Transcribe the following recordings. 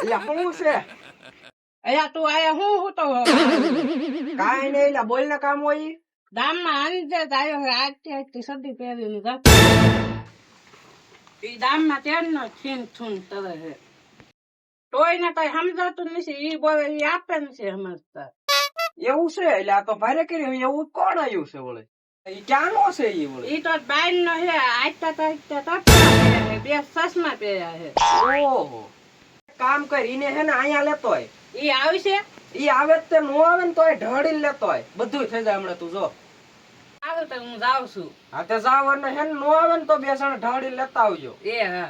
એટલે શું છે? અહીંયા તું આયા હું તો કાંઈ નહીં, એટલે બોલ ને કામ હોય ઈ. દામમાં આવી જાય આવ્યો છે આજથી સદી પહેરી ઈ દામમાં તેનો છીન છૂન તરે છે તોય ને કઈ સમજાતું નથી ઈ બોલે ઈ આપે નથી સમજતા એવું છે? એટલે આ તો ભારે કર્યું. એવું કોણ આવ્યું છે વળે? ઈ ક્યાંનો છે ઈ વળે? ઈ તો બાઈન નો છે આજતા તપડા પહેર્યા છે બે ચશ્મા પહેર્યા છે ઓહો, કામ કર, ઈને હે ને અહીંયા લેતો હોય. ઈ આવી છે ઈ આવે જ તે નો આવે ને તોય ઢળીને લેતો હોય. બધું થઈ જાય હમણાં, તું જો. આવે તો હું જાઉં છું હા તે જાવ, અને હે ને નો આવે ને તો બે જણ ઢળીને લેતા આવજો. એ હા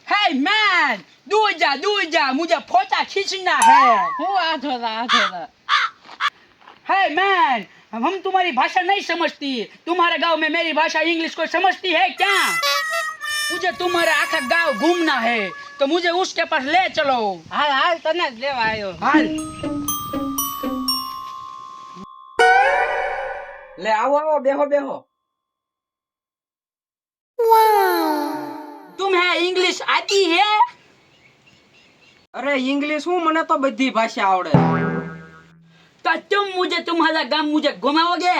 Hey man, दूर जा, मुझे फोटा खींचना है। હું આધોલા Hey man, हम तुम्हारी भाषा नहीं समझती। तुम्हारे गांव में मेरी भाषा इंग्लिश को समझती है क्या? मुझे तुम्हारे आखा गांव घूमना है, तो मुझे उसके पास ले चलो। હાલ હાલ તને જ લેવા આવ્યો हाल લે આવો આવો, બેહો બેહો. तुम्हें इंग्लिश आती है? અરે ઇંગ્લિશ હું, મને તો બધી ભાષા આવડે. तो तुम मुझे तुम्हारा गांव मुझे घुमाओगे?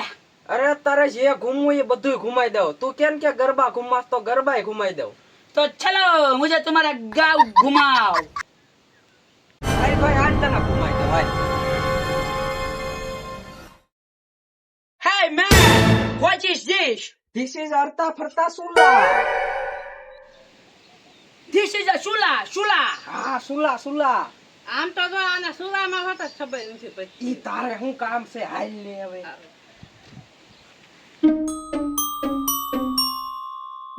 અરે તારે જે ઘૂમવું એ બધું ઘુમાઈ દઉં. તું કેમ કે ગરબા ઘુમાસ તો ગરબાય ઘુમાઈ દઉં. तो चलो मुझे तुम्हारा गांव घुमाओ। અરે ભાઈ આજ તને ઘુમાઈ દઉં. ભાઈ Hey man, what is this? This is અર્તા ફરતા સુલા. This is a shula. હા સુલા સુલા. આમ તો જો આના સુરામાં હોત જ ખબર નથી પછી ઈ તારે શું કામ છે? હાલ ને હવે.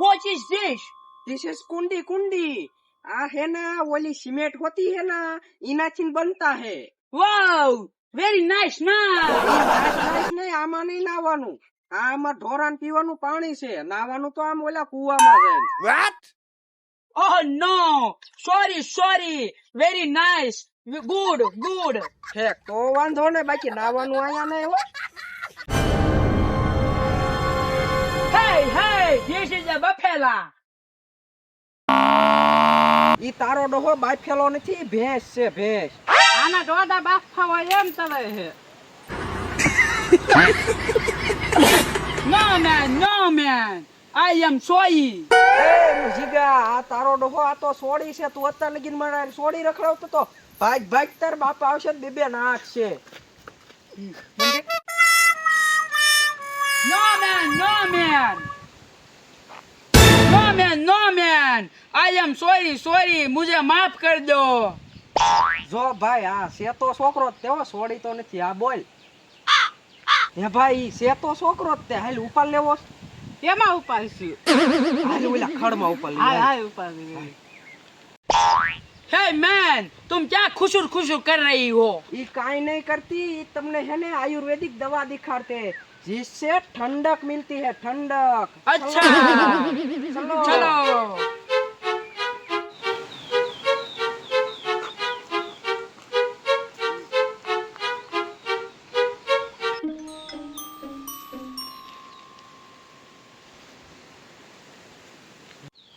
What is this? This is કુંડી કુંડી. આ હે ના ઓલી સિમેન્ટ હોતી હે ના, ઇનાથી બનતા હે. Wow, very nice now. નહીં, આમાં નહીં નાવાનું. આમાં ઢોરાન પીવાનું પાણી છે. નાવાનું તો આમ ઓલા કુવામાં જાય. Oh no, sorry, very nice, good. ઠેક તો વાંધો ને, બાકી નાવાનું આયા નહીં હો. Hey, this is a buffalo. ઈ તારો ડોહો બાફેલો નથી, ભેંસ છે ભેંસ. આના દોડા બાફા હોય એમ તરે છે No man, I am sorry. એ મુજીગા, આ તારો ડોહો આ તો સોડી છે. તું અત્યાર લગીન મને સોડી રખડાવતો તો ભાગ તાર બાપ આવશે ને બે નાક છે. No man, I am sorry, मुझे माफ कर दो. જો ભાઈ, આ છે તો છોકરો જ તેવો, સોડી તો નથી. આ બોલ. હે ભાઈ, છે તો છોકરો જ તે. હાલ ઉપર લેવો છે? કેમાં ઉપાડશું હાલ ઓલા ખડમાં ઉપર હાલ લે. હાલ ઉપાડી Hey man, तुम क्या खुशुर कर रही हो? ઈ કાઈ નહીં કરતી. ઈ તમને है ने आयुर्वेदिक दवा दिखाते, जिससे ठंडक मिलती है, ठंडक. अच्छा, चलो.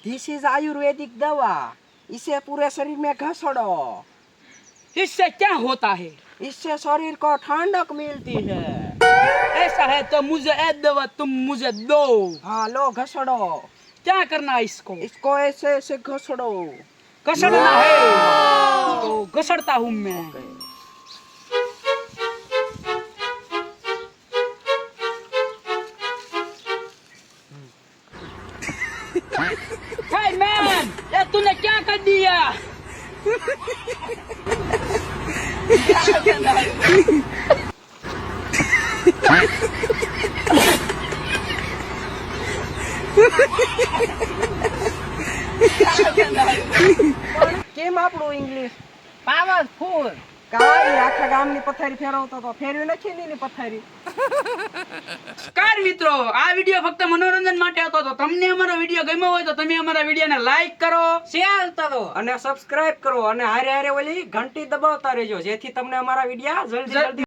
दिस इज आयुर्वेदिक दवा. इसे पूरे शरीर में घसड़ो. इससे क्या होता है? इससे शरीर को ठंडक मिलती है. ऐसा है तो मुझे एक दवा तुम मुझे दो. हाँ लो, घसड़ो. क्या करना है इसको? इसको ऐसे ऐसे घसड़ो. घसड़ना है तो घसड़ता हूँ मैं. Hey man, ये तूने क्या कर दिया? કેમ આપણું ઇંગ્લિશ? પાવરફુલ કાંઈ આખા ગામની પથારી ફેરવતો તો ફેરવી નથી ને એની પથારી. કાર મિત્રો, આ વિડીયો ફક્ત મનોરંજન માટે હતો. તો તમને અમારો વિડીયો ગમ્યો હોય તો તમે અમારા વિડીયોને લાઈક કરો, શેર કરો અને સબસ્ક્રાઇબ કરો અને હારે હારે ઓલી ઘંટી દબાવતા રહેજો જેથી તમને અમારા વિડીયો જલ્દી